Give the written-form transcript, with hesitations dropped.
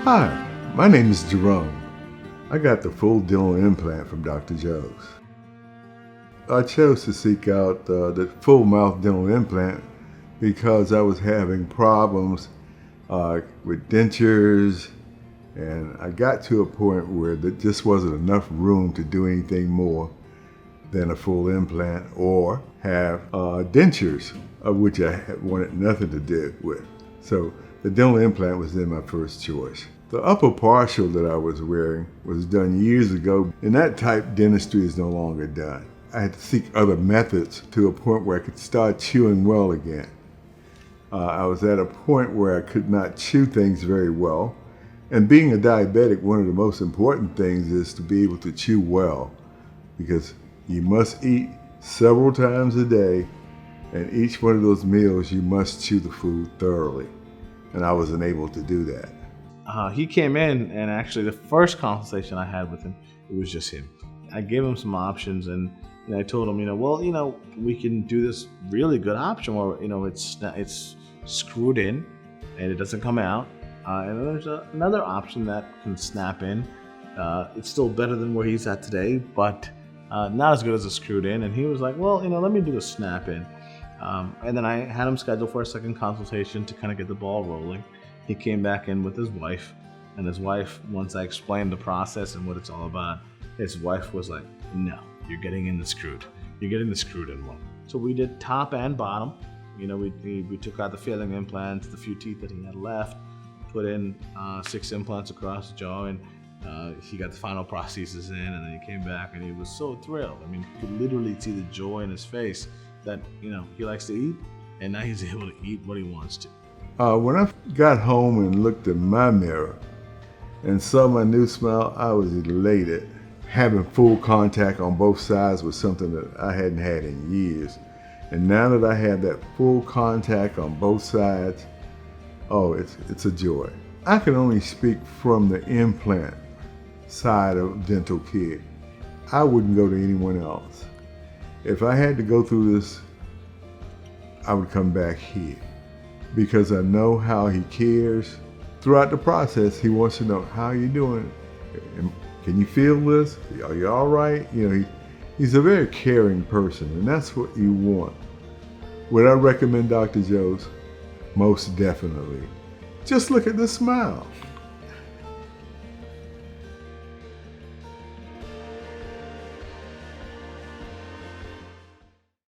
Hi, my name is Jerome. I got the full dental implant from Dr. Joe's. I chose to seek out the full mouth dental implant because I was having problems with dentures, and I got to a point where there just wasn't enough room to do anything more than a full implant or have dentures, of which I wanted nothing to do with. So the dental implant was then my first choice. The upper partial that I was wearing was done years ago, and that type dentistry is no longer done. I had to seek other methods to a point where I could start chewing well again. I was at a point where I could not chew things very well. And being a diabetic, one of the most important things is to be able to chew well, because you must eat several times a day, and each one of those meals you must chew the food thoroughly. And I wasn't able to do that. He came in, and actually the first consultation I had with him, it was just him. I gave him some options, and I told him, we can do this really good option where, it's screwed in and it doesn't come out. And then there's another option that can snap in. It's still better than where he's at today, but not as good as a screwed in. And he was like, well, let me do the snap in. And then I had him scheduled for a second consultation to kind of get the ball rolling. He came back in with his wife, and his wife, once I explained the process and what it's all about, his wife was like, no, you're getting in the screwed. You're getting the screwed in one. So we did top and bottom. We took out the failing implants, the few teeth that he had left, put in 6 implants across the jaw, and he got the final prosthesis in, and then he came back and he was so thrilled. You could literally see the joy in his face that, he likes to eat, and now he's able to eat what he wants to. When I got home and looked in my mirror and saw my new smile, I was elated. Having full contact on both sides was something that I hadn't had in years. And now that I have that full contact on both sides, it's a joy. I can only speak from the implant side of dental care. I wouldn't go to anyone else. If I had to go through this, I would come back here because I know how he cares. Throughout the process, he wants to know, how are you doing? Can you feel this? Are you all right? He's a very caring person, and that's what you want. Would I recommend Dr. Joe's? Most definitely. Just look at the smile.